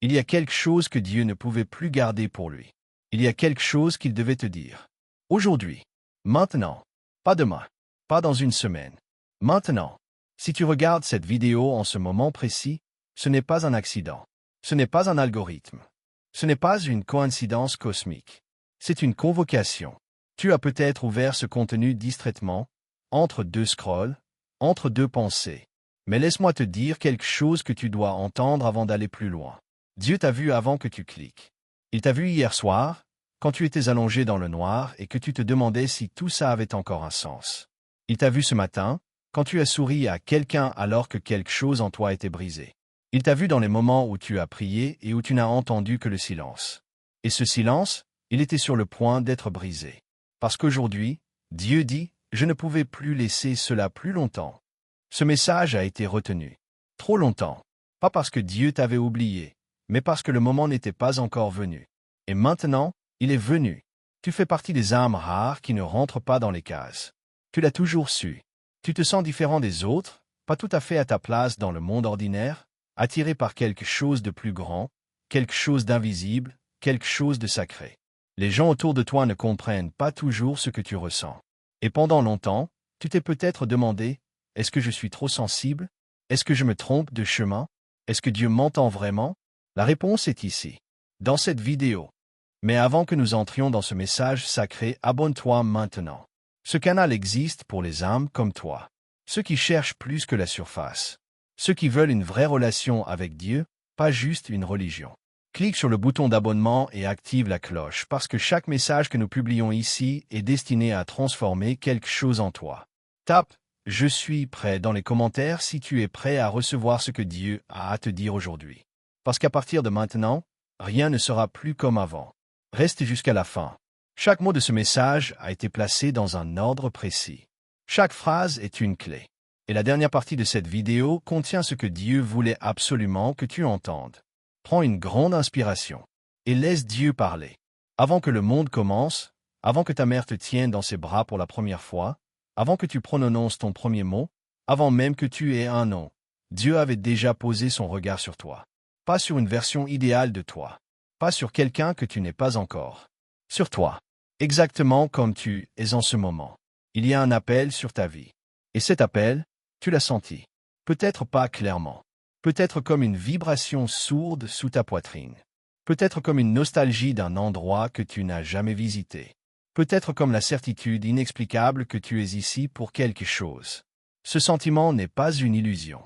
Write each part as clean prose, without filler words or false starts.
Il y a quelque chose que Dieu ne pouvait plus garder pour lui. Il y a quelque chose qu'il devait te dire. Aujourd'hui. Maintenant. Pas demain. Pas dans une semaine. Maintenant. Si tu regardes cette vidéo en ce moment précis, ce n'est pas un accident. Ce n'est pas un algorithme. Ce n'est pas une coïncidence cosmique. C'est une convocation. Tu as peut-être ouvert ce contenu distraitement, entre deux scrolls, entre deux pensées. Mais laisse-moi te dire quelque chose que tu dois entendre avant d'aller plus loin. Dieu t'a vu avant que tu cliques. Il t'a vu hier soir, quand tu étais allongé dans le noir et que tu te demandais si tout ça avait encore un sens. Il t'a vu ce matin, quand tu as souri à quelqu'un alors que quelque chose en toi était brisé. Il t'a vu dans les moments où tu as prié et où tu n'as entendu que le silence. Et ce silence, il était sur le point d'être brisé. Parce qu'aujourd'hui, Dieu dit, je ne pouvais plus laisser cela plus longtemps. Ce message a été retenu. Trop longtemps. Pas parce que Dieu t'avait oublié, mais parce que le moment n'était pas encore venu. Et maintenant, il est venu. Tu fais partie des âmes rares qui ne rentrent pas dans les cases. Tu l'as toujours su. Tu te sens différent des autres, pas tout à fait à ta place dans le monde ordinaire, attiré par quelque chose de plus grand, quelque chose d'invisible, quelque chose de sacré. Les gens autour de toi ne comprennent pas toujours ce que tu ressens. Et pendant longtemps, tu t'es peut-être demandé, est-ce que je suis trop sensible? Est-ce que je me trompe de chemin? Est-ce que Dieu m'entend vraiment? La réponse est ici, dans cette vidéo. Mais avant que nous entrions dans ce message sacré, abonne-toi maintenant. Ce canal existe pour les âmes comme toi. Ceux qui cherchent plus que la surface. Ceux qui veulent une vraie relation avec Dieu, pas juste une religion. Clique sur le bouton d'abonnement et active la cloche parce que chaque message que nous publions ici est destiné à transformer quelque chose en toi. Tape « Je suis prêt » dans les commentaires si tu es prêt à recevoir ce que Dieu a à te dire aujourd'hui. Parce qu'à partir de maintenant, rien ne sera plus comme avant. Reste jusqu'à la fin. Chaque mot de ce message a été placé dans un ordre précis. Chaque phrase est une clé. Et la dernière partie de cette vidéo contient ce que Dieu voulait absolument que tu entendes. Prends une grande inspiration et laisse Dieu parler. Avant que le monde commence, avant que ta mère te tienne dans ses bras pour la première fois, avant que tu prononces ton premier mot, avant même que tu aies un nom, Dieu avait déjà posé son regard sur toi. Pas sur une version idéale de toi. Pas sur quelqu'un que tu n'es pas encore. Sur toi. Exactement comme tu es en ce moment. Il y a un appel sur ta vie. Et cet appel, tu l'as senti. Peut-être pas clairement. Peut-être comme une vibration sourde sous ta poitrine. Peut-être comme une nostalgie d'un endroit que tu n'as jamais visité. Peut-être comme la certitude inexplicable que tu es ici pour quelque chose. Ce sentiment n'est pas une illusion.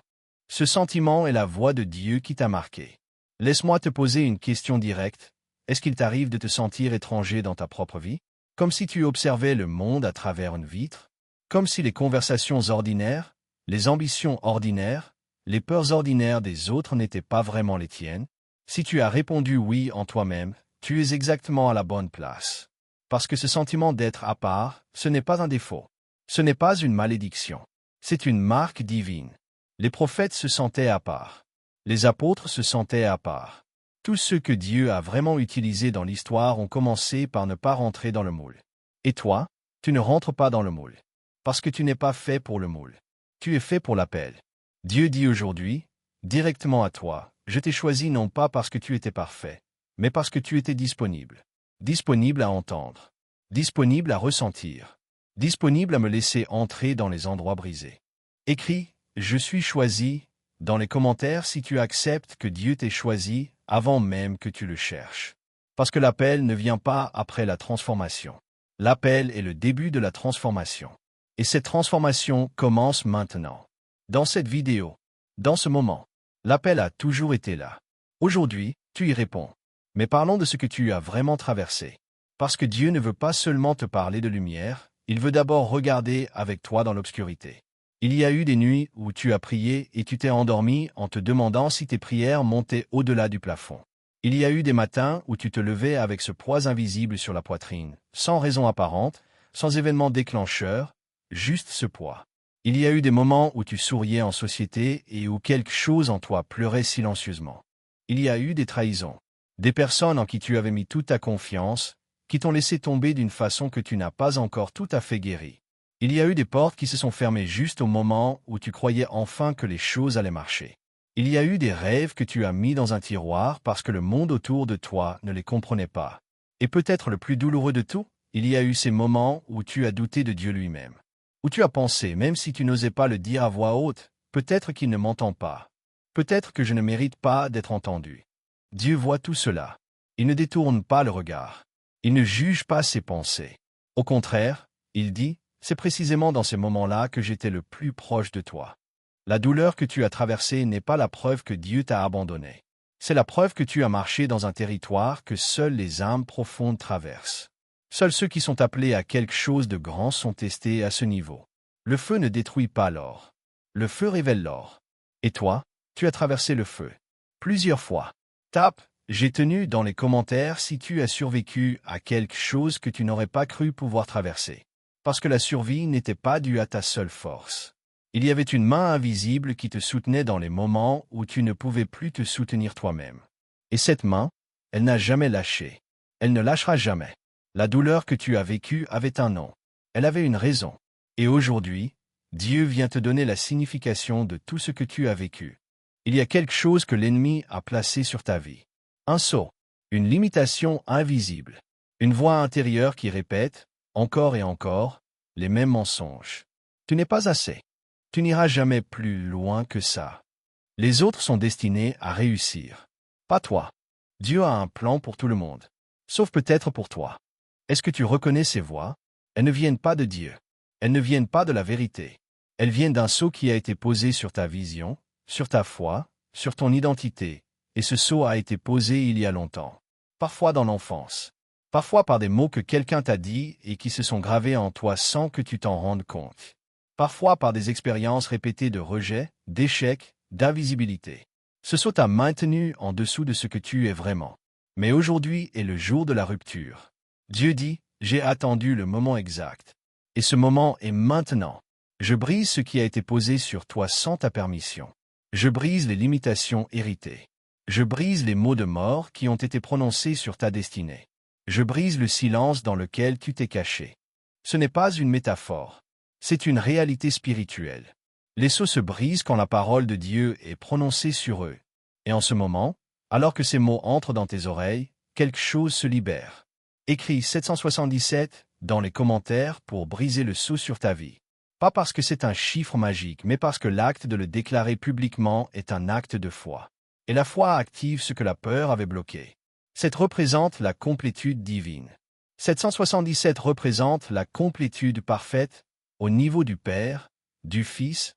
Ce sentiment est la voix de Dieu qui t'a marqué. Laisse-moi te poser une question directe. Est-ce qu'il t'arrive de te sentir étranger dans ta propre vie? Comme si tu observais le monde à travers une vitre? Comme si les conversations ordinaires, les ambitions ordinaires, les peurs ordinaires des autres n'étaient pas vraiment les tiennes? Si tu as répondu oui en toi-même, tu es exactement à la bonne place. Parce que ce sentiment d'être à part, ce n'est pas un défaut. Ce n'est pas une malédiction. C'est une marque divine. Les prophètes se sentaient à part. Les apôtres se sentaient à part. Tous ceux que Dieu a vraiment utilisés dans l'histoire ont commencé par ne pas rentrer dans le moule. Et toi, tu ne rentres pas dans le moule. Parce que tu n'es pas fait pour le moule. Tu es fait pour l'appel. Dieu dit aujourd'hui, directement à toi, je t'ai choisi non pas parce que tu étais parfait, mais parce que tu étais disponible. Disponible à entendre. Disponible à ressentir. Disponible à me laisser entrer dans les endroits brisés. Écris « Je suis choisi » dans les commentaires si tu acceptes que Dieu t'ait choisi avant même que tu le cherches. Parce que l'appel ne vient pas après la transformation. L'appel est le début de la transformation. Et cette transformation commence maintenant. Dans cette vidéo. Dans ce moment. L'appel a toujours été là. Aujourd'hui, tu y réponds. Mais parlons de ce que tu as vraiment traversé. Parce que Dieu ne veut pas seulement te parler de lumière, il veut d'abord regarder avec toi dans l'obscurité. Il y a eu des nuits où tu as prié et tu t'es endormi en te demandant si tes prières montaient au-delà du plafond. Il y a eu des matins où tu te levais avec ce poids invisible sur la poitrine, sans raison apparente, sans événement déclencheur, juste ce poids. Il y a eu des moments où tu souriais en société et où quelque chose en toi pleurait silencieusement. Il y a eu des trahisons. Des personnes en qui tu avais mis toute ta confiance, qui t'ont laissé tomber d'une façon que tu n'as pas encore tout à fait guérie. Il y a eu des portes qui se sont fermées juste au moment où tu croyais enfin que les choses allaient marcher. Il y a eu des rêves que tu as mis dans un tiroir parce que le monde autour de toi ne les comprenait pas. Et peut-être le plus douloureux de tout, il y a eu ces moments où tu as douté de Dieu lui-même. Où tu as pensé, même si tu n'osais pas le dire à voix haute, peut-être qu'il ne m'entend pas. Peut-être que je ne mérite pas d'être entendu. Dieu voit tout cela. Il ne détourne pas le regard. Il ne juge pas ses pensées. Au contraire, il dit, c'est précisément dans ces moments-là que j'étais le plus proche de toi. La douleur que tu as traversée n'est pas la preuve que Dieu t'a abandonné. C'est la preuve que tu as marché dans un territoire que seules les âmes profondes traversent. Seuls ceux qui sont appelés à quelque chose de grand sont testés à ce niveau. Le feu ne détruit pas l'or. Le feu révèle l'or. Et toi, tu as traversé le feu. Plusieurs fois. Tape, j'ai tenu dans les commentaires si tu as survécu à quelque chose que tu n'aurais pas cru pouvoir traverser. Parce que la survie n'était pas due à ta seule force. Il y avait une main invisible qui te soutenait dans les moments où tu ne pouvais plus te soutenir toi-même. Et cette main, elle n'a jamais lâché. Elle ne lâchera jamais. La douleur que tu as vécue avait un nom. Elle avait une raison. Et aujourd'hui, Dieu vient te donner la signification de tout ce que tu as vécu. Il y a quelque chose que l'ennemi a placé sur ta vie. Un sceau, une limitation invisible, une voix intérieure qui répète, encore et encore, les mêmes mensonges. Tu n'es pas assez. Tu n'iras jamais plus loin que ça. Les autres sont destinés à réussir. Pas toi. Dieu a un plan pour tout le monde. Sauf peut-être pour toi. Est-ce que tu reconnais ces voix? Elles ne viennent pas de Dieu. Elles ne viennent pas de la vérité. Elles viennent d'un sceau qui a été posé sur ta vision, sur ta foi, sur ton identité, et ce sceau a été posé il y a longtemps. Parfois dans l'enfance. Parfois par des mots que quelqu'un t'a dit et qui se sont gravés en toi sans que tu t'en rendes compte. Parfois par des expériences répétées de rejet, d'échec, d'invisibilité. Ce sceau t'a maintenu en dessous de ce que tu es vraiment. Mais aujourd'hui est le jour de la rupture. Dieu dit, j'ai attendu le moment exact. Et ce moment est maintenant. Je brise ce qui a été posé sur toi sans ta permission. Je brise les limitations héritées. Je brise les mots de mort qui ont été prononcés sur ta destinée. Je brise le silence dans lequel tu t'es caché. Ce n'est pas une métaphore. C'est une réalité spirituelle. Les sceaux se brisent quand la parole de Dieu est prononcée sur eux. Et en ce moment, alors que ces mots entrent dans tes oreilles, quelque chose se libère. Écris 777 dans les commentaires pour briser le sceau sur ta vie. Pas parce que c'est un chiffre magique, mais parce que l'acte de le déclarer publiquement est un acte de foi. Et la foi active ce que la peur avait bloqué. 7 représente la complétude divine. 777 représente la complétude parfaite au niveau du Père, du Fils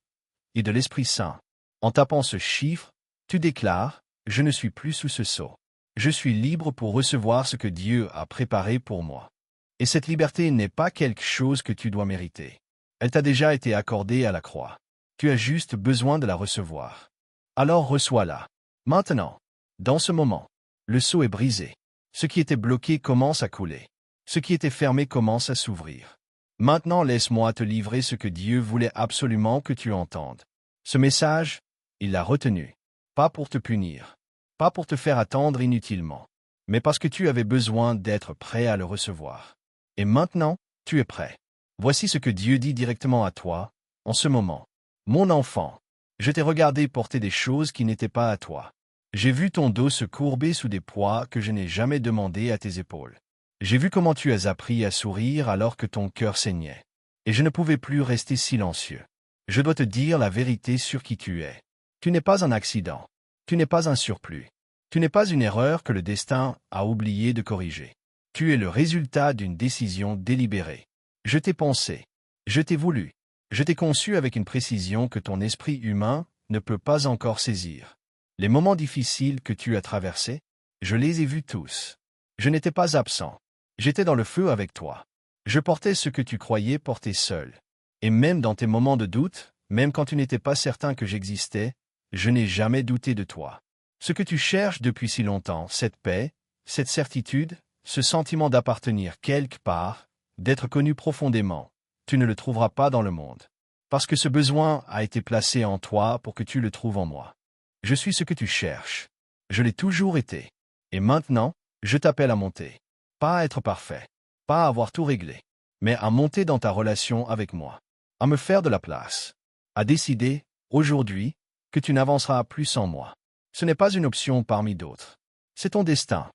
et de l'Esprit Saint. En tapant ce chiffre, tu déclares « Je ne suis plus sous ce sceau. Je suis libre pour recevoir ce que Dieu a préparé pour moi. » Et cette liberté n'est pas quelque chose que tu dois mériter. Elle t'a déjà été accordée à la croix. Tu as juste besoin de la recevoir. Alors reçois-la. Maintenant, dans ce moment, le sceau est brisé. Ce qui était bloqué commence à couler. Ce qui était fermé commence à s'ouvrir. Maintenant laisse-moi te livrer ce que Dieu voulait absolument que tu entendes. Ce message, il l'a retenu. Pas pour te punir. Pas pour te faire attendre inutilement. Mais parce que tu avais besoin d'être prêt à le recevoir. Et maintenant, tu es prêt. Voici ce que Dieu dit directement à toi, en ce moment. Mon enfant, je t'ai regardé porter des choses qui n'étaient pas à toi. J'ai vu ton dos se courber sous des poids que je n'ai jamais demandé à tes épaules. J'ai vu comment tu as appris à sourire alors que ton cœur saignait. Et je ne pouvais plus rester silencieux. Je dois te dire la vérité sur qui tu es. Tu n'es pas un accident. Tu n'es pas un surplus. Tu n'es pas une erreur que le destin a oublié de corriger. Tu es le résultat d'une décision délibérée. Je t'ai pensé. Je t'ai voulu. Je t'ai conçu avec une précision que ton esprit humain ne peut pas encore saisir. Les moments difficiles que tu as traversés, je les ai vus tous. Je n'étais pas absent. J'étais dans le feu avec toi. Je portais ce que tu croyais porter seul. Et même dans tes moments de doute, même quand tu n'étais pas certain que j'existais, je n'ai jamais douté de toi. Ce que tu cherches depuis si longtemps, cette paix, cette certitude, ce sentiment d'appartenir quelque part, d'être connu profondément, tu ne le trouveras pas dans le monde. Parce que ce besoin a été placé en toi pour que tu le trouves en moi. Je suis ce que tu cherches. Je l'ai toujours été. Et maintenant, je t'appelle à monter. Pas à être parfait. Pas à avoir tout réglé. Mais à monter dans ta relation avec moi. À me faire de la place. À décider, aujourd'hui, que tu n'avanceras plus sans moi. Ce n'est pas une option parmi d'autres. C'est ton destin.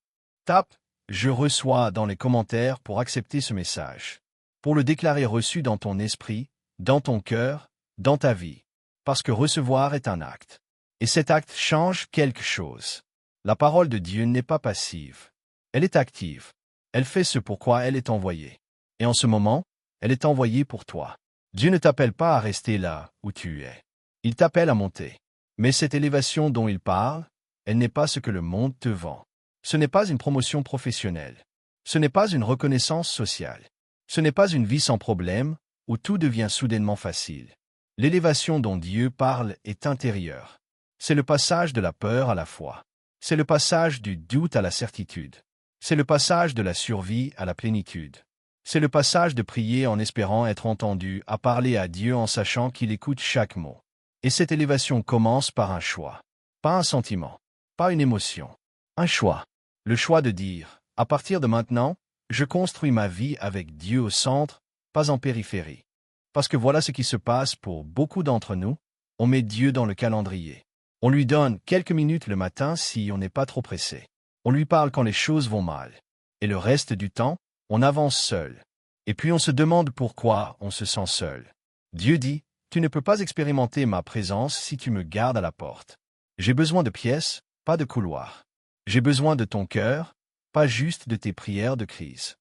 Tape « Je reçois » dans les commentaires pour accepter ce message. Pour le déclarer reçu dans ton esprit, dans ton cœur, dans ta vie. Parce que recevoir est un acte. Et cet acte change quelque chose. La parole de Dieu n'est pas passive. Elle est active. Elle fait ce pourquoi elle est envoyée. Et en ce moment, elle est envoyée pour toi. Dieu ne t'appelle pas à rester là où tu es. Il t'appelle à monter. Mais cette élévation dont il parle, elle n'est pas ce que le monde te vend. Ce n'est pas une promotion professionnelle. Ce n'est pas une reconnaissance sociale. Ce n'est pas une vie sans problème, où tout devient soudainement facile. L'élévation dont Dieu parle est intérieure. C'est le passage de la peur à la foi. C'est le passage du doute à la certitude. C'est le passage de la survie à la plénitude. C'est le passage de prier en espérant être entendu, à parler à Dieu en sachant qu'il écoute chaque mot. Et cette élévation commence par un choix. Pas un sentiment. Pas une émotion. Un choix. Le choix de dire, à partir de maintenant, je construis ma vie avec Dieu au centre, pas en périphérie. Parce que voilà ce qui se passe pour beaucoup d'entre nous, on met Dieu dans le calendrier. On lui donne quelques minutes le matin si on n'est pas trop pressé. On lui parle quand les choses vont mal. Et le reste du temps, on avance seul. Et puis on se demande pourquoi on se sent seul. Dieu dit, tu ne peux pas expérimenter ma présence si tu me gardes à la porte. J'ai besoin de pièces, pas de couloirs. J'ai besoin de ton cœur, pas juste de tes prières de crise.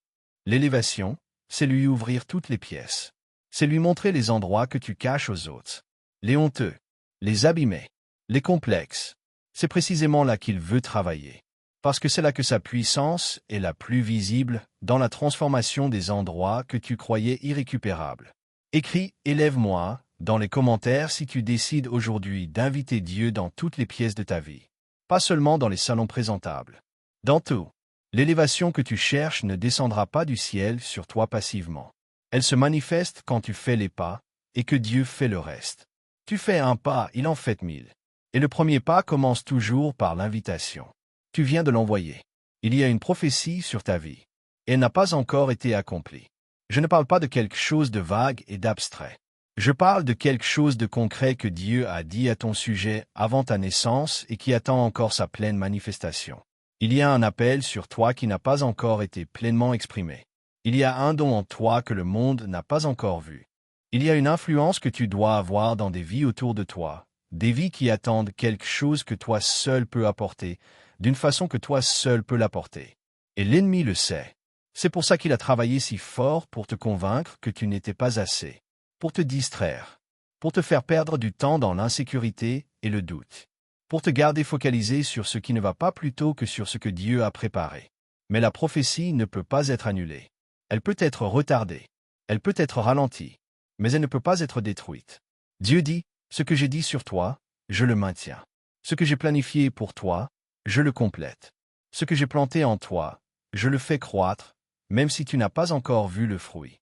L'élévation, c'est lui ouvrir toutes les pièces. C'est lui montrer les endroits que tu caches aux autres. Les honteux, les abîmés, les complexes. C'est précisément là qu'il veut travailler. Parce que c'est là que sa puissance est la plus visible dans la transformation des endroits que tu croyais irrécupérables. Écris « Élève-moi » dans les commentaires si tu décides aujourd'hui d'inviter Dieu dans toutes les pièces de ta vie. Pas seulement dans les salons présentables. Dans tout. L'élévation que tu cherches ne descendra pas du ciel sur toi passivement. Elle se manifeste quand tu fais les pas, et que Dieu fait le reste. Tu fais un pas, il en fait 1000. Et le premier pas commence toujours par l'invitation. Tu viens de l'envoyer. Il y a une prophétie sur ta vie. Elle n'a pas encore été accomplie. Je ne parle pas de quelque chose de vague et d'abstrait. Je parle de quelque chose de concret que Dieu a dit à ton sujet avant ta naissance et qui attend encore sa pleine manifestation. Il y a un appel sur toi qui n'a pas encore été pleinement exprimé. Il y a un don en toi que le monde n'a pas encore vu. Il y a une influence que tu dois avoir dans des vies autour de toi, des vies qui attendent quelque chose que toi seul peux apporter, d'une façon que toi seul peux l'apporter. Et l'ennemi le sait. C'est pour ça qu'il a travaillé si fort pour te convaincre que tu n'étais pas assez, pour te distraire, pour te faire perdre du temps dans l'insécurité et le doute, pour te garder focalisé sur ce qui ne va pas plutôt que sur ce que Dieu a préparé. Mais la prophétie ne peut pas être annulée. Elle peut être retardée, elle peut être ralentie, mais elle ne peut pas être détruite. Dieu dit, ce que j'ai dit sur toi, je le maintiens. Ce que j'ai planifié pour toi, je le complète. Ce que j'ai planté en toi, je le fais croître, même si tu n'as pas encore vu le fruit.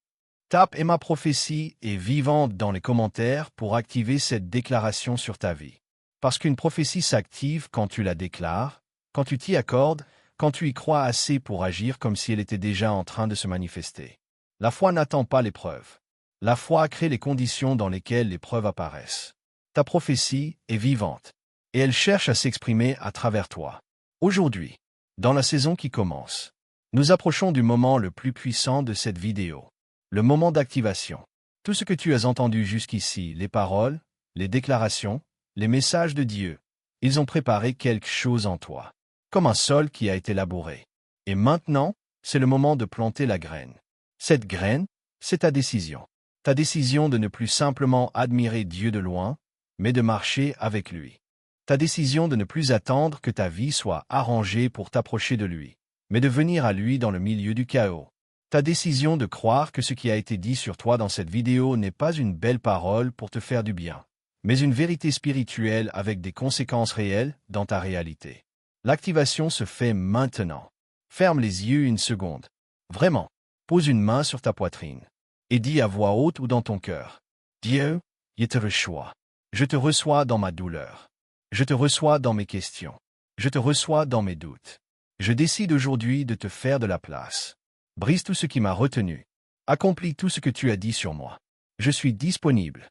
Tape « Et ma prophétie est vivante » dans les commentaires pour activer cette déclaration sur ta vie. Parce qu'une prophétie s'active quand tu la déclares, quand tu t'y accordes, quand tu y crois assez pour agir comme si elle était déjà en train de se manifester. La foi n'attend pas l'épreuve. La foi crée les conditions dans lesquelles l'épreuve apparaissent. Ta prophétie est vivante, et elle cherche à s'exprimer à travers toi. Aujourd'hui, dans la saison qui commence, nous approchons du moment le plus puissant de cette vidéo. Le moment d'activation. Tout ce que tu as entendu jusqu'ici, les paroles, les déclarations, les messages de Dieu, ils ont préparé quelque chose en toi, comme un sol qui a été labouré. Et maintenant, c'est le moment de planter la graine. Cette graine, c'est ta décision. Ta décision de ne plus simplement admirer Dieu de loin, mais de marcher avec lui. Ta décision de ne plus attendre que ta vie soit arrangée pour t'approcher de lui, mais de venir à lui dans le milieu du chaos. Ta décision de croire que ce qui a été dit sur toi dans cette vidéo n'est pas une belle parole pour te faire du bien, mais une vérité spirituelle avec des conséquences réelles dans ta réalité. L'activation se fait maintenant. Ferme les yeux une seconde. Vraiment. Pose une main sur ta poitrine. Et dis à voix haute ou dans ton cœur. Dieu, je te reçois. Je te reçois dans ma douleur. Je te reçois dans mes questions. Je te reçois dans mes doutes. Je décide aujourd'hui de te faire de la place. Brise tout ce qui m'a retenu. Accomplis tout ce que tu as dit sur moi. Je suis disponible.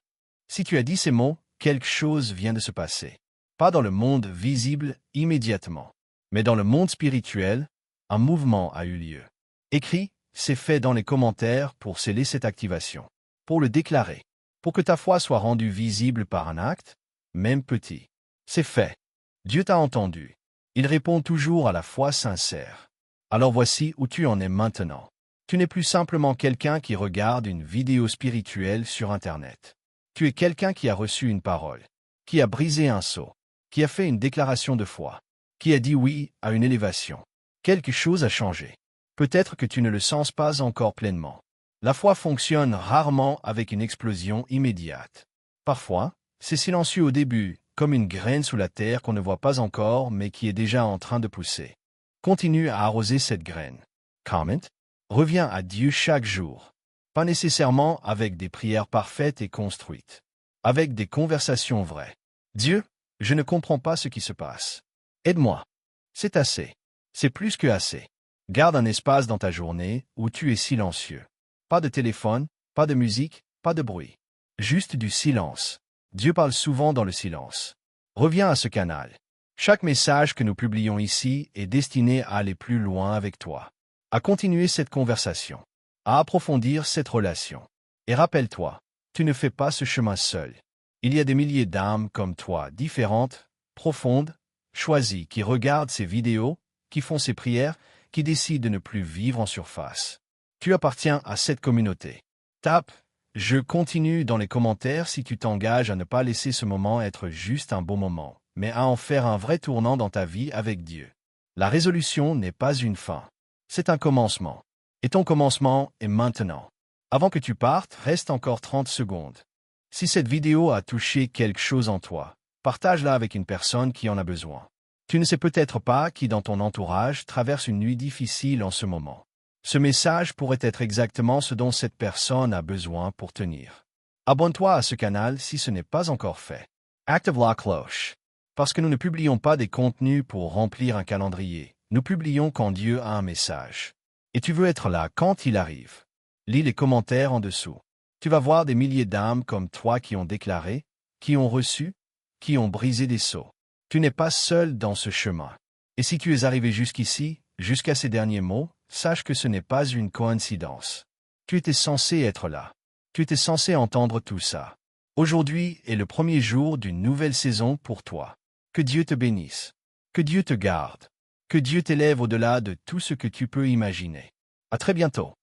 Si tu as dit ces mots, quelque chose vient de se passer. Pas dans le monde visible immédiatement, mais dans le monde spirituel, un mouvement a eu lieu. Écris, c'est fait dans les commentaires pour sceller cette activation, pour le déclarer, pour que ta foi soit rendue visible par un acte, même petit. C'est fait. Dieu t'a entendu. Il répond toujours à la foi sincère. Alors voici où tu en es maintenant. Tu n'es plus simplement quelqu'un qui regarde une vidéo spirituelle sur Internet. Tu es quelqu'un qui a reçu une parole, qui a brisé un sceau, qui a fait une déclaration de foi, qui a dit oui à une élévation. Quelque chose a changé. Peut-être que tu ne le sens pas encore pleinement. La foi fonctionne rarement avec une explosion immédiate. Parfois, c'est silencieux au début, comme une graine sous la terre qu'on ne voit pas encore mais qui est déjà en train de pousser. Continue à arroser cette graine. Comment? Reviens à Dieu chaque jour. Pas nécessairement avec des prières parfaites et construites. Avec des conversations vraies. Dieu, je ne comprends pas ce qui se passe. Aide-moi. C'est assez. C'est plus que assez. Garde un espace dans ta journée où tu es silencieux. Pas de téléphone, pas de musique, pas de bruit. Juste du silence. Dieu parle souvent dans le silence. Reviens à ce canal. Chaque message que nous publions ici est destiné à aller plus loin avec toi, à continuer cette conversation, à approfondir cette relation. Et rappelle-toi, tu ne fais pas ce chemin seul. Il y a des milliers d'âmes comme toi, différentes, profondes, choisies, qui regardent ces vidéos, qui font ces prières, qui décident de ne plus vivre en surface. Tu appartiens à cette communauté. Tape « Je continue » dans les commentaires si tu t'engages à ne pas laisser ce moment être juste un bon moment, mais à en faire un vrai tournant dans ta vie avec Dieu. La résolution n'est pas une fin. C'est un commencement. Et ton commencement est maintenant. Avant que tu partes, reste encore 30 secondes. Si cette vidéo a touché quelque chose en toi, partage-la avec une personne qui en a besoin. Tu ne sais peut-être pas qui dans ton entourage traverse une nuit difficile en ce moment. Ce message pourrait être exactement ce dont cette personne a besoin pour tenir. Abonne-toi à ce canal si ce n'est pas encore fait. Active la cloche. Parce que nous ne publions pas des contenus pour remplir un calendrier. Nous publions quand Dieu a un message. Et tu veux être là quand il arrive. Lis les commentaires en dessous. Tu vas voir des milliers d'âmes comme toi qui ont déclaré, qui ont reçu, qui ont brisé des sceaux. Tu n'es pas seul dans ce chemin. Et si tu es arrivé jusqu'ici, jusqu'à ces derniers mots, sache que ce n'est pas une coïncidence. Tu étais censé être là. Tu étais censé entendre tout ça. Aujourd'hui est le premier jour d'une nouvelle saison pour toi. Que Dieu te bénisse. Que Dieu te garde. Que Dieu t'élève au-delà de tout ce que tu peux imaginer. À très bientôt.